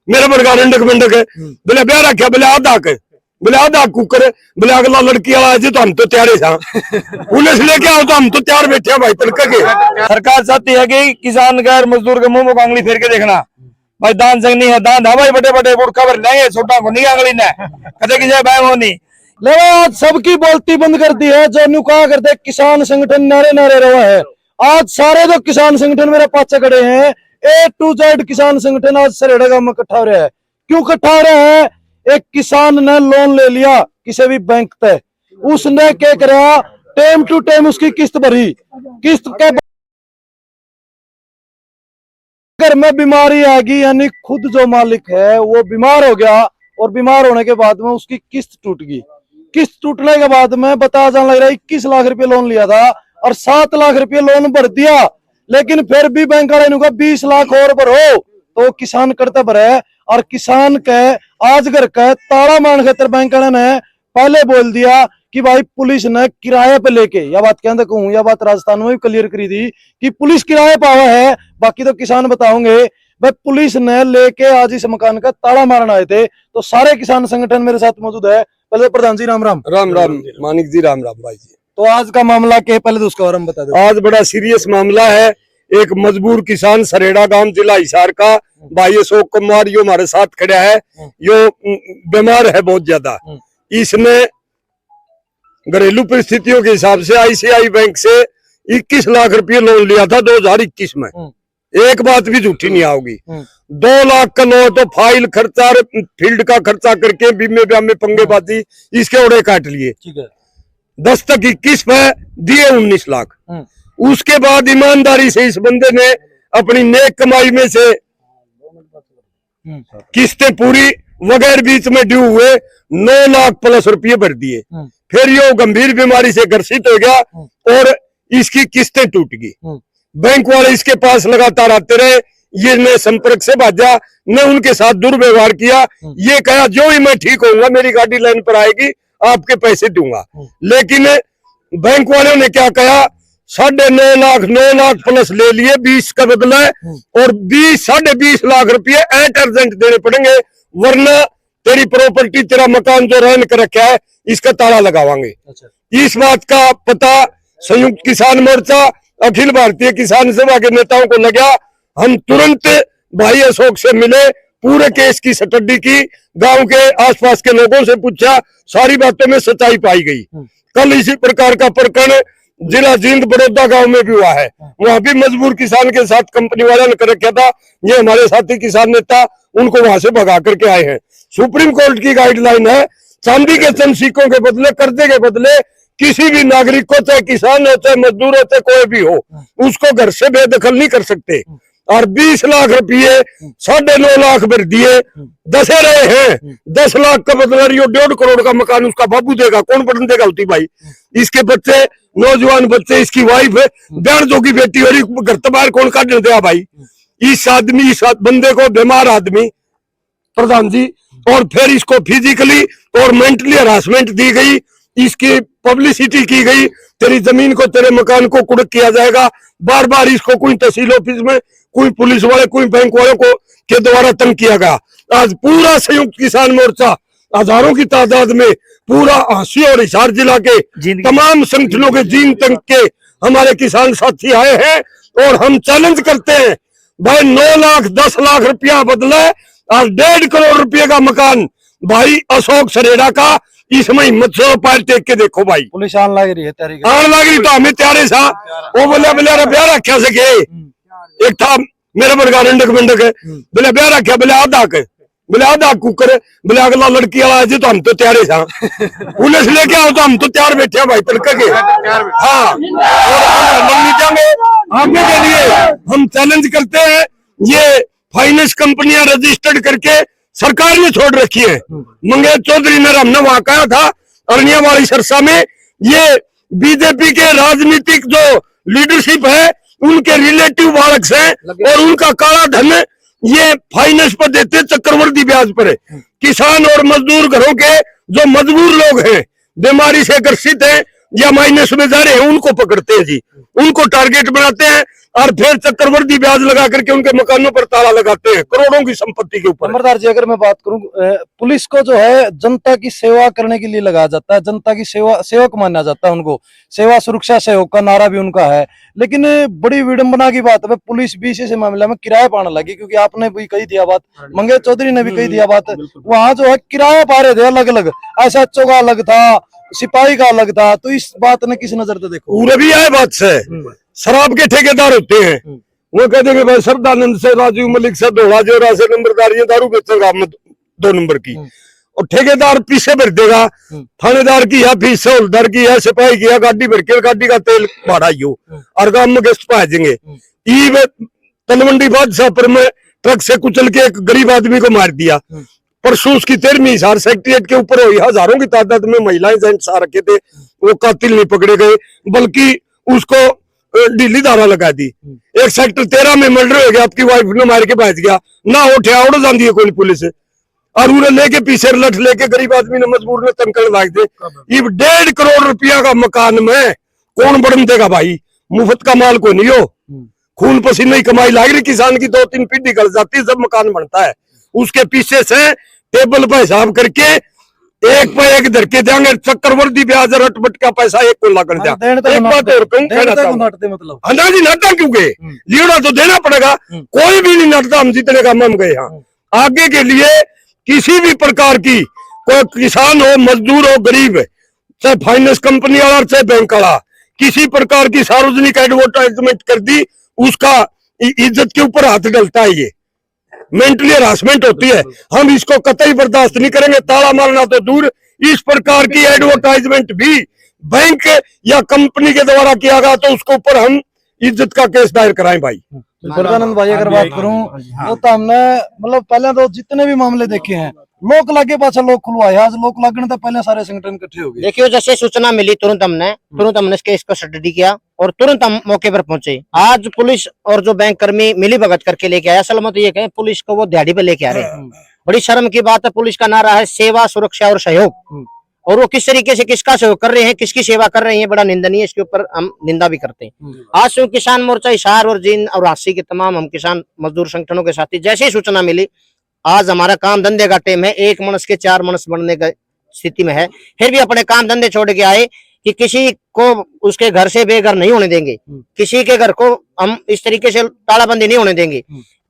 मेरे वर्गा रंडक मंडक है बोले ब्याह रखा बोले आधा कुकर बोले अगला लड़की वाला जी तो हम तो तैयार था पुलिस लेके आओ तो हम तो तैयार बैठे भाई तड़के के। सरकार चाहती है कि किसान गैर मजदूर के मुंह में आंगली फेर के देखना भाई दान संग नहीं है दान भाई बड़े बड़े बुढ़ खबर लेंगे छोटा को नहीं आंगली ने कदे की जय बैम होनी ले आज सबकी बोलती बंद कर दी है। जो न्यू कहा करते किसान संगठन नारे नारे रहा है, आज सारे जो किसान संगठन मेरे पाछे खड़े हैं A to Z किसान संगठन आज सरेड़ा गांव में इकट्ठा हो रहा है। क्यों इकट्ठा हो रहा है? एक किसान ने लोन ले लिया किसी भी बैंक से, उसने क्या करा टाइम टू टाइम उसकी किस्त भरी, किस्त के घर में बीमारी आ गई यानी खुद जो मालिक है वो बीमार हो गया और बीमार होने के बाद में उसकी किस्त टूट गई। किस्त टूटने के बाद में बता जाने लग रहा है 21 लाख रुपए लोन लिया था और 7 लाख रुपए लोन भर दिया, लेकिन फिर भी बैंक वाले ने कहा 20 लाख और भरो, तो किसान करता भरे और किसान के आज घर का ताला मान खातर बैंक वाले ने पहले बोल दिया कि भाई पुलिस ने किराए पे लेके, यह बात कहते कहूँ यह बात राजस्थान में भी क्लियर करी थी कि पुलिस किराए पे आवा है, बाकी तो किसान बताओगे भाई पुलिस ने लेके आज इस मकान का ताला मारने आए थे। तो सारे किसान संगठन मेरे साथ मौजूद है। पहले प्रधान जी राम राम। राम राम मानिक जी राम राम भाई जी। तो आज का मामला क्या है, पहले तो उसका बारे में बता दो। आज बड़ा सीरियस मामला है। एक मजबूर किसान सरेड़ा गांव जिला हिसार का भाई अशोक कुमार यो हमारे साथ खड़ा है, यो बीमार है बहुत ज्यादा। इसने घरेलू परिस्थितियों के हिसाब से ICICI बैंक से 21 लाख रुपये लोन लिया था 2021 में। एक बात भी झूठी नहीं आओगी। 2 लाख का लोन तो फाइल खर्चा फील्ड का खर्चा करके बीमे ब्यामे पंगेबाजी इसके ओढ़े काट लिए। 10 तक 21 पे दिए 19 लाख। उसके बाद ईमानदारी से इस बंदे ने अपनी नेक कमाई में से किस्तें पूरी वगैरह बीच में ड्यू हुए 9 लाख प्लस रुपये भर दिए। फिर ये गंभीर बीमारी से ग्रसित हो गया और इसकी किस्तें टूट गई। बैंक वाले इसके पास लगातार आते रहे, ये ने संपर्क से भाजा, ने उनके साथ दुर्व्यवहार किया। ये कहा जो ही मैं ठीक होऊंगा मेरी गाड़ी लाइन पर आएगी आपके पैसे दूंगा। लेकिन बैंक वालों ने क्या कहा 9.5 लाख प्लस ले लिए 20 का बदला और 20.5 लाख रुपये एट अर्जेंट देने पड़ेंगे, वरना तेरी प्रॉपर्टी तेरा मकान जो रहने कर रखा है इसका ताला लगावांगे। इस बात का पता संयुक्त किसान मोर्चा अखिल भारतीय किसान सभा के नेताओं को लगा। हम तुरंत भाई अशोक से मिले, पूरे केस की स्टडी की, गांव के आसपास के लोगों से पूछा, सारी बातों में सच्चाई पाई गई। कल इसी प्रकार का प्रकरण जिला जींद बड़ौदा गांव में भी हुआ है, वहां भी मजबूर किसान के साथ कंपनी वाले ने कर रखा था। ये हमारे साथी किसान नेता उनको वहां से भगा करके आए हैं। सुप्रीम कोर्ट की गाइडलाइन है चांदी के चंद सिक्कों के बदले, कर्जे के बदले किसी भी नागरिक को, चाहे किसान हो चाहे मजदूर हो चाहे कोई भी हो, उसको घर से बेदखल नहीं कर सकते। और 20 लाख रुपये 9.5 लाख भर दिए, दसे रहे हैं। 10 लाख का बदला 1.5 करोड़ का मकान उसका बाबू देगा, कौन बटन देगा होती भाई। इसके बच्चे नौजवान बच्चे, इसकी वाइफ है, बहन जो की बेटी और घर तो बाहर कौन काट दिया भाई। इस बंदे को बीमार आदमी प्रधान जी, और फिर इसको फिजिकली और मेंटली हरासमेंट दी गई, इसकी पब्लिसिटी की गई, तेरी जमीन को तेरे मकान को कुड़क किया जाएगा। बार बार इसको कोई तहसील ऑफिस में, कोई पुलिस वाले, कोई बैंक वालों को के द्वारा तंग किया गया। आज पूरा संयुक्त किसान मोर्चा हजारों की तादाद में पूरा हांसी और हिसार जिला के तमाम संगठनों के जीन तंग के हमारे किसान साथी आए हैं और हम चैलेंज करते हैं भाई 9 लाख 10 लाख रुपया बदले और 1.5 करोड़ रुपये का मकान भाई अशोक सरेड़ा का, इसमें हिम्मत से पैर टेक के देखो भाई। पुलिस आन लग रही है, आन लग रही तो हमें तैयारे था। वो बोले ब्याह रखा सके, एक था मेरे वर्गा रंडक मंडक है, बोले ब्याह रखा, बोले आधा कुकर, बोले अगला लड़की वाला जी तो हम तो तैयारे था पुलिस लेके आओ तो हम तो तैयार बैठे भाई तड़के के। हाँ, आगे के लिए हम चैलेंज करते हैं। ये फाइनेंस कंपनियां रजिस्टर्ड करके सरकार ने छोड़ रखी है। मंगेश चौधरी ने हमने वहां कहा था अरनिया वाली सरसा में, ये बीजेपी के राजनीतिक जो लीडरशिप है उनके रिलेटिव बालक हैं और उनका काला धन ये फाइनेंस पर देते चक्रवर्ती ब्याज पर है। किसान और मजदूर घरों के जो मजबूर लोग हैं, बीमारी से ग्रसित हैं, या माइनस में जा रहे हैं उनको पकड़ते हैं जी, उनको टारगेट बनाते हैं और फिर चक्रवृद्धि ब्याज लगा करके उनके मकानों पर ताला लगाते हैं करोड़ों की संपत्ति के ऊपर। नंबरदार जी, अगर मैं बात करूं, पुलिस को जो है जनता की सेवा करने के लिए लगाया जाता है, जनता की सेवक माना जाता है उनको, सेवा सुरक्षा सहयोग का नारा भी उनका है। लेकिन बड़ी विडंबना की बात है, पुलिस भी इसी मामले में किराया पाने लगी, क्योंकि आपने भी कही दिया बात, मंगेश चौधरी ने भी कही दिया बात, वहां जो है किराया पा रहे थे अलग अलग, SHO का अलग था, सिपाही का अलग था। तो इस बात ने किस नजर से देखो? पूरे भी है बात से, शराब के ठेकेदार होते हैं, वो कहते हैं भाई श्रद्धानंद से, राजीव मलिक से, धोला जोरा से नंबरदार, ये दारू बेचेगा 2 नंबर की, और ठेकेदार पीछे भर देगा, थानेदार की है फीस, हौलदार की है, सिपाही की है, गाड़ी भर के गाड़ी का तेल भाड़ा यो, और गांव में गेस्ट पाएंगे। तलवंडी बादशाह पर में ट्रक से कुचल के एक गरीब आदमी को मार दिया। परसों उसकी 13वीं हिसार सेक्रेटरिएट के ऊपर हुई, हजारों की तादाद में महिलाएं जेंट्स आ रखे थे, वो कातिल नहीं पकड़े गए, बल्कि उसको ढीली धारा लगा दी। एक सेक्टर 13 में मर्डर हो गया, आपकी वाइफ ने मार के भाज गया ना, उठा उड़ जाती है कोई पुलिस, और उन्हें लेके पीछे लठ लेके गरीब आदमी ने मजबूर ने तंकड़ लाग दे। ये 1.5 करोड़ रुपया का मकान में कौन बढ़न देगा भाई, मुफ्त का माल को नहीं हो, खून पसीने की कमाई लाग रही, किसान की 2-3 पीढ़ी गल जाती है जब मकान बनता है। उसके पीछे से टेबल पर हिसाब करके एक पे एक धर के देंगे, चक्रवर्ती ब्याज रटबट का पैसा एक को लागल जा। एक बात और कहूं, मतलब अंदाजी नाटा क्यों गए, लीड़ा तो देना पड़ेगा, कोई भी नहीं नाटता, हम जीतने का मन गए। हाँ, आगे के लिए किसी भी प्रकार की, कोई किसान हो, मजदूर हो, गरीब, चाहे फाइनेंस कंपनी वाला चाहे बैंक वाला, किसी प्रकार की सार्वजनिक एडवर्टाइजमेंट कर दी, उसका इज्जत के ऊपर हाथ डलता है, ये मेंटली हरासमेंट होती है। हम इसको कतई बर्दाश्त नहीं करेंगे, ताला मारना तो दूर, इस प्रकार की एडवर्टाइजमेंट भी बैंक या कंपनी के द्वारा किया गया तो उसके ऊपर हम इज्जत का केस दायर कराएं भाई। सरदानंद भाई, अगर बात करूं तो हमने मतलब पहले तो जितने भी मामले देखे हैं, लोक लागे पाछा लोग खुलवाए, आज लोक लागने तो पहले सारे संगठन इकट्ठे हो गए। देखियो, जैसे सूचना मिली तुरंत हमने इस केस को स्टडी किया और तुरंत हम मौके पर पहुंचे। आज पुलिस और जो बैंक कर्मी मिली भगत करके लेके आया, असल में तो ये कहें पुलिस को वो दिहाड़ी पे लेके आ रहे हैं। बड़ी शर्म की बात है, पुलिस का नारा है सेवा सुरक्षा और सहयोग, और वो किस तरीके से किसका सहयोग कर रहे हैं, किसकी सेवा कर रहे हैं, बड़ा निंदनीय, इसके ऊपर हम निंदा भी करते हैं। आज संयुक्त किसान मोर्चा हिसार और जींद और रांची के तमाम हम किसान मजदूर संगठनों के साथी, जैसे ही सूचना मिली, आज हमारा काम धंधे का टाइम है, 1 मनुष्य के 4 मनुष्य बनने का स्थिति में है, फिर भी अपने काम धंधे छोड़ के आए कि किसी को उसके घर से बेघर नहीं होने देंगे, किसी के घर को हम इस तरीके से तालाबंदी नहीं होने देंगे।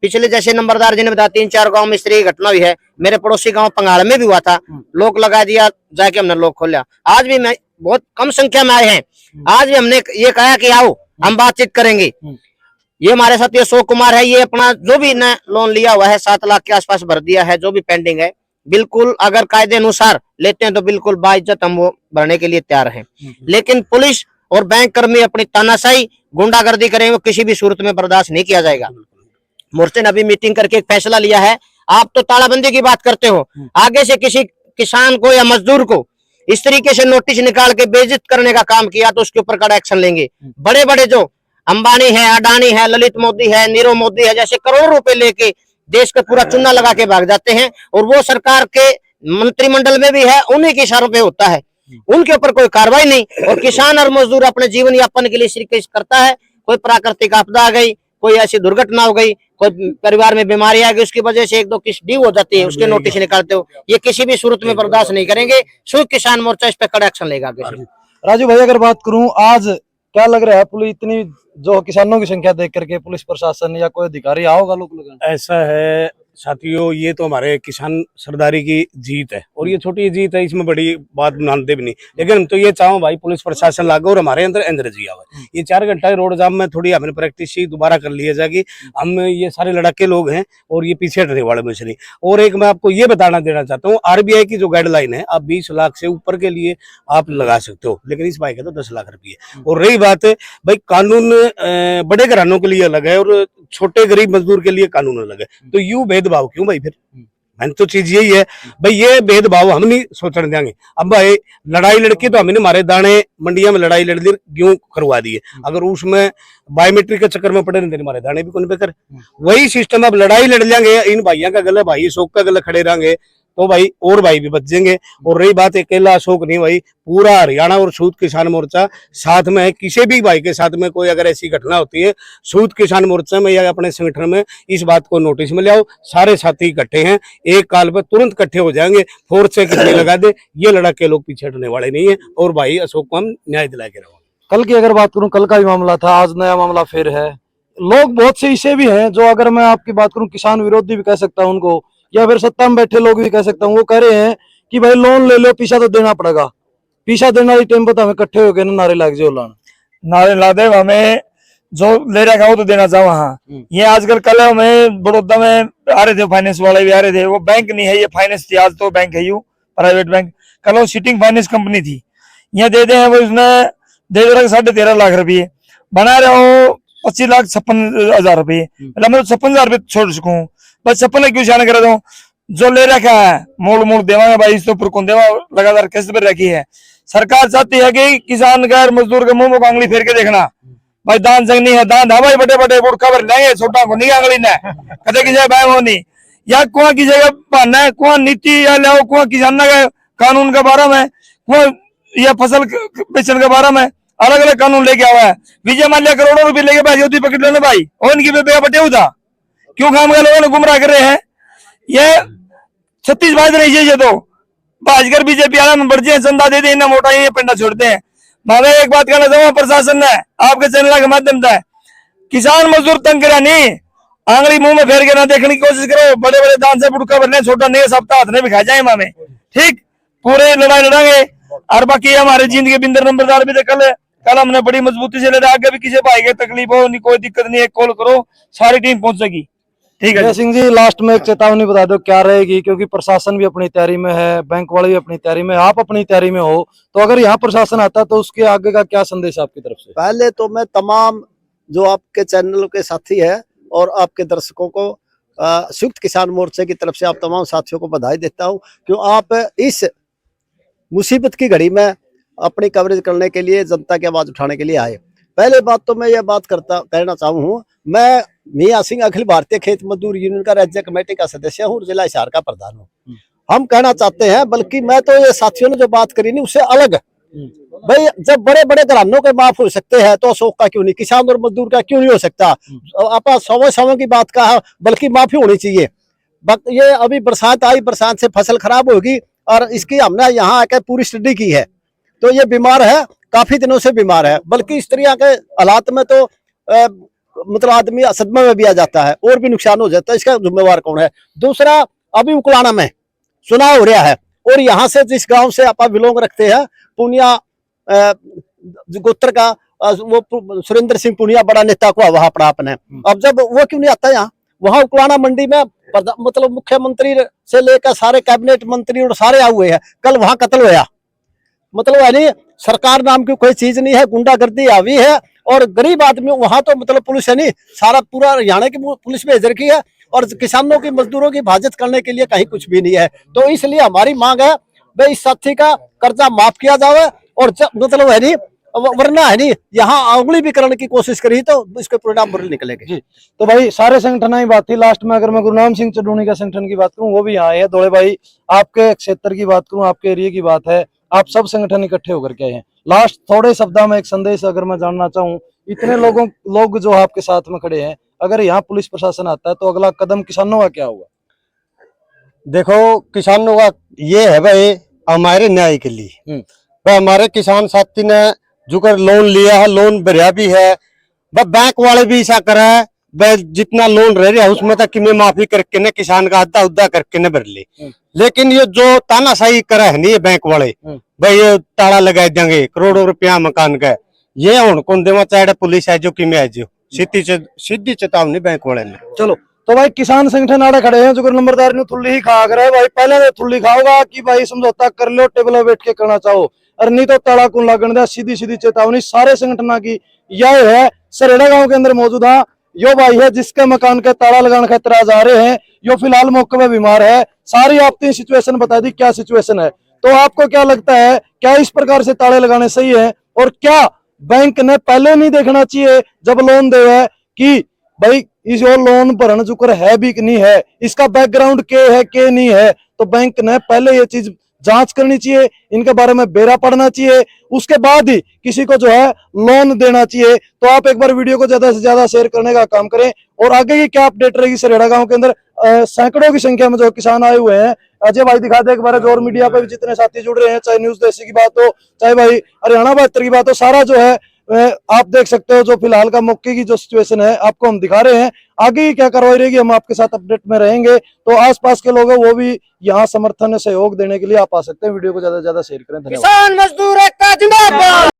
पिछले जैसे नंबरदार जी ने बताया 3-4 गांव में इस तरह की घटना हुई है, मेरे पड़ोसी गांव पंगाल में भी हुआ था, लोग लगा दिया, जाके हमने लोग खोला। आज भी मैं बहुत कम संख्या में आए हैं, आज भी हमने ये कहा कि आओ हम बातचीत करेंगे। ये हमारे साथ ये अशोक कुमार है, ये अपना जो भी न लोन लिया हुआ है 7 लाख के आसपास भर दिया है, जो भी पेंडिंग है बिल्कुल अगर कायदे अनुसार लेते हैं तो बिल्कुल बाइज्जत हम वो भरने के लिए तैयार हैं। लेकिन पुलिस और बैंक कर्मी अपनी तानाशाही गुंडागर्दी करें, वो किसी भी सूरत में बर्दाश्त नहीं किया जाएगा। मोर्चे ने अभी मीटिंग करके एक फैसला लिया है, आप तो तालाबंदी की बात करते हो, आगे से किसी किसान को या मजदूर को इस तरीके से नोटिस निकाल के बेइज्जत करने का काम किया तो उसके ऊपर कड़ा एक्शन लेंगे। बड़े बड़े जो अंबानी है, अडानी है, ललित मोदी है, नीरव मोदी है, जैसे करोड़ों रुपए लेके देश का पूरा चुनाव लगा के भाग जाते हैं, और वो सरकार के मंत्रिमंडल में भी है, उन्हीं के इशारों पे होता है, उनके ऊपर कोई कार्रवाई नहीं। और किसान और मजदूर अपने जीवन यापन के लिए इस करता है, कोई प्राकृतिक आपदा आ गई, कोई ऐसी दुर्घटना हो गई, कोई परिवार में बीमारी आ गई, उसकी वजह से 1-2 किस ड्यू हो जाती है, उसके नोटिस निकालते हो, ये किसी भी सूरत में बर्दाश्त नहीं करेंगे। संयुक्त किसान मोर्चा इस पे कड़ा एक्शन लेगा। राजू भाई, अगर बात करूं, आज क्या लग रहा है, पुलिस इतनी जो किसानों की संख्या देख करके पुलिस प्रशासन या कोई अधिकारी आओगा लोग लगाने? ऐसा है साथियों, ये तो हमारे किसान सरदारी की जीत है, और ये छोटी जीत है, इसमें बड़ी बात मानते भी नहीं। लेकिन हम तो ये चाहो भाई पुलिस प्रशासन लागू और हमारे अंदर एनर्जी आवे। ये 4 घंटा रोड जाम में थोड़ी हमने प्रैक्टिस ही दोबारा कर लिया जाएगी। हम ये सारे लड़ाके लोग हैं और ये पीछे हटने वाले में से नहीं। और एक मैं आपको ये बताना देना चाहता हूँ, RBI की जो गाइडलाइन है, आप 20 लाख से ऊपर के लिए आप लगा सकते हो, लेकिन इस बाइक है तो 10 लाख रुपये। और रही बात भाई, कानून बड़े घरानों के लिए अलग है और छोटे गरीब मजदूर के लिए कानून अलग है, तो यूं भेदभाव क्यों भाई? फिर मैंने तो चीज यही है भाई, ये भेदभाव हम नहीं सोचने देंगे। अब भाई लड़ाई लड़की तो हमने हमारे दाने मंडिया में लड़ाई लड़ दी, गेहूं करवा दिए, अगर उसमें बायोमेट्रिक के चक्कर में पड़े नहीं, हमारे दाने भी कौन बेकर। वही सिस्टम अब लड़ाई लड़ लेंगे, इन भाइयों का गला भाई शोक का गला खड़े रहेंगे, तो भाई और भाई भी बच जाएंगे। और रही बात अकेला अशोक नहीं भाई, पूरा हरियाणा और सूद किसान मोर्चा साथ में है। किसी भी भाई के साथ में कोई अगर ऐसी घटना होती है, सूद किसान मोर्चा में या अपने संगठन में इस बात को नोटिस में ले आओ। सारे साथी इकट्ठे हैं, एक काल पे तुरंत इकट्ठे हो जाएंगे, फोर्स से कितने लगा दे, ये लड़ाई के लोग पीछे हटने वाले नहीं है। और भाई अशोक को हम न्याय दिला के रहो। कल की अगर बात करूं, कल का भी मामला था, आज नया मामला फिर है। लोग बहुत से ऐसे भी हैं जो, अगर मैं आपकी बात करूं, किसान विरोधी भी कह सकता हूं उनको, या फिर सत्ता में बैठे लोग भी कह सकता हूं, वो कह रहे हैं कि भाई लोन ले लो, पीछा तो देना पड़ेगा। पीछा देने वाली टाइम पर तो हमें इकट्ठे हो गए ना नारे लाग जो लान नारे ला दे, हमें जो ले रखा हो तो देना चाहो। हाँ, ये आजकल कल हमें बड़ौदा में आ रहे थे, फाइनेंस वाले भी आ रहे थे। वो बैंक नहीं है, ये फाइनेंस थी। आज तो बैंक है यू प्राइवेट बैंक, कल वो सिटिंग फाइनेंस कंपनी थी। यहाँ दे दे हैं वो, उसने दे दे रहा 13.5 लाख रुपये, बना रहे हो 25,56,000 रुपये। मतलब मैं 56,000 रुपये छोड़ चुका हूँ, बस 56 क्यों शान कर दूं। जो ले रखा है मोड़ मोड़ देवांगे भाई, इस तो ऊपर कौन देवा, लगातार किस्त पर रखी है। सरकार चाहती है कि किसान गैर मजदूर के मुंह में आंगली फेर के देखना भाई, दान संग नहीं है, दान है भाई, बड़े बड़े बुढ़ खबर लेंगे, छोटा को नहीं आंगली ने कदे की बैम होनी, या कुआ की जगह बहाना है, कुआ नीति या ले कुआ किसान का कानून के बारे में, कुआ या फसल बेचने के बारे में अलग अलग कानून लेके आवा है। विजय माल्या करोड़ों रुपए लेके भाई ज्योति पकड़ लेने भाई, और इनकी बेबे बटे था क्यों काम के लोगों ने गुमराह कर रहे हैं। ये 36 बात रही है, ये तो भाजकर बीजेपी आना में बढ़ जाए, चंदा दे दे, इन्हें मोटा ये पिंडा छोड़ते हैं। मैं एक बात कहना चाहूंगा, प्रशासन ने आपके चैनल के माध्यम से किसान मजदूर तंग करा नहीं, आंगली मुंह में फेर के ना देखने की कोशिश करो। बड़े बड़े दान से बुड़का भरने, छोटा नहीं सप्ताह हाथ ने भी खा जाए मामे, ठीक पूरे लड़ाई लड़ाएंगे। और बाकी हमारे जिंदगी बिंदर नंबरदार भी कल हमने बड़ी मजबूती से ले रहा, आगे भी किसी भाई के तकलीफ हो नहीं, कोई दिक्कत नहीं है, कॉल करो, सारी टीम पहुंचेगी। ठीक है सिंह जी, लास्ट में एक चेतावनी बता दो क्या रहेगी, क्योंकि प्रशासन भी अपनी तैयारी में है, बैंक वाले भी अपनी तैयारी में, आप अपनी तैयारी में हो, तो अगर यहाँ प्रशासन आता तो उसके आगे का क्या संदेश आपकी तरफ से? पहले तो मैं तमाम जो आपके चैनल के साथी है और आपके दर्शकों को संयुक्त किसान मोर्चे की तरफ से आप तमाम साथियों को बधाई देता हूँ, क्यों आप इस मुसीबत की घड़ी में अपनी कवरेज करने के लिए, जनता की आवाज उठाने के लिए आए। पहले बात तो मैं ये बात कहना चाहूँ, मैं मियां सिंह अखिल भारतीय खेत मजदूर यूनियन का राज्य कमेटी का सदस्य हूँ, जिला हिसार का प्रधान हूँ। हम कहना चाहते हैं, बल्कि मैं तो ये साथियों ने जो बात करी नहीं उससे अलग, भाई जब बड़े बड़े घरानों के माफ हो सकते हैं तो अशोक का क्यों नहीं, किसान और मजदूर का क्यों नहीं हो सकता। आप सौ की बात कहा, बल्कि माफी होनी चाहिए। ये अभी बरसात आई, बरसात से फसल खराब होगी, और इसकी हमने यहाँ आकर पूरी स्टडी की है, तो ये बीमार है, काफी दिनों से बीमार है। बल्कि इस तरह के हालात में तो मतलब आदमी सदमे में भी आ जाता है और भी नुकसान हो जाता है। इसका जिम्मेवार कौन है? दूसरा, अभी उकलाना में चुनाव हो रहा है, और यहाँ से जिस गांव से आप बिलोंग रखते हैं, पुनिया गोत्र का वो सुरेंद्र सिंह पुनिया बड़ा नेता को वहां पड़ा आपने, अब जब वो क्यों नहीं आता यहाँ? वहां उकलाना मंडी में मतलब मुख्यमंत्री से लेकर सारे कैबिनेट मंत्री और सारे आए हुए हैं। कल वहां कत्ल हुआ, मतलब यानी सरकार नाम की कोई चीज नहीं है, गुंडागर्दी हावी है, और गरीब आदमी वहां तो मतलब पुलिस है नहीं, सारा पूरा हरियाणा की पुलिस में हाजिर की है, और किसानों की मजदूरों की हिफाजत करने के लिए कहीं कुछ भी नहीं है। तो इसलिए हमारी मांग है भाई इस साथी का कर्जा माफ किया जाए, और मतलब है नहीं, वरना है नहीं यहाँ उंगली भी करने की कोशिश करी तो इसके परिणाम बुरे निकलेंगे। तो भाई सारे संगठन की बात थी। लास्ट में अगर मैं गुरनाम सिंह चडूनी का संगठन की बात करूं, वो भी यहाँ है। दौड़े भाई, आपके क्षेत्र की बात करूं, आपके एरिया की बात है, आप सब संगठन इकट्ठे होकर के आए हैं। लास्ट थोड़े शब्दों में एक संदेश अगर मैं जानना चाहूँ, इतने लोग जो आपके साथ में खड़े हैं, अगर यहाँ पुलिस प्रशासन आता है तो अगला कदम किसानों का क्या होगा? देखो, किसानों का ये है भाई, हमारे न्याय के लिए भाई हमारे किसान साथी ने जो कर लोन लिया है, लोन भरिया भी है, वह बैंक वाले भी ऐसा करा है, वह जितना लोन रह रहा है उसमें तक कि मैं माफी करके न किसान का अद्धा उद्धा करके न भर ले। लेकिन ये जो तानाशाही करा है नहीं, ये बैंक वाले भाई ये ताला लगा देंगे करोड़ों रुपया मकान का, ये हूं कौन देवा चाहे पुलिस है जो कि मैं जो सीधी चेतावनी बैंक वाले ने। चलो, तो भाई किसान संगठन आड़े खड़े हैं, जो नंबरदार ने थुल्ली ही खा कर भाई, पहले तो थुल्ली खाओगा कि भाई समझौता कर लो, टेबल बैठ के करना चाहो, और नहीं तो ताला कुन लगन दे। सीधी सीधी चेतावनी सारे संगठन की यह है। सरेड़ा गांव के अंदर मौजूद है यो भाई है, जिसके मकान के ताला लगाने खातिर आज आ रहे हैं। यो फिलहाल मौके में बीमार है। सारी आपने सिचुएशन बता दी, क्या सिचुएशन है। तो आपको क्या लगता है, क्या इस प्रकार से ताले लगाने सही है, और क्या बैंक ने पहले नहीं देखना चाहिए जब लोन दे कि भाई इस लोन भरन चुकर है भी कि नहीं है, इसका बैकग्राउंड के है के नहीं है, तो बैंक ने पहले ये चीज जांच करनी चाहिए, इनके बारे में बेरा पढ़ना चाहिए, उसके बाद ही किसी को जो है लोन देना चाहिए। तो आप एक बार वीडियो को ज्यादा से ज्यादा शेयर करने का काम करें। और आगे की क्या अपडेट रहेगी सरेड़ा गांव के अंदर, सैकड़ों की संख्या में जो किसान आए हुए हैं। अजय भाई दिखा दे एक बार, और मीडिया पे भी जितने साथी जुड़ रहे हैं, चाहे न्यूज देसी की बात हो, चाहे भाई हरियाणा 72 की बात हो, सारा जो है आप देख सकते हो। जो फिलहाल का मौके की जो सिचुएशन है आपको हम दिखा रहे हैं। आगे की क्या कार्रवाई रहेगी हम आपके साथ अपडेट में रहेंगे। तो आसपास के लोग हैं वो भी यहाँ समर्थन सहयोग देने के लिए आप आ सकते हैं। वीडियो को ज्यादा से ज्यादा शेयर करें। धन्यवाद। किसान मजदूर एकता जिंदाबाद।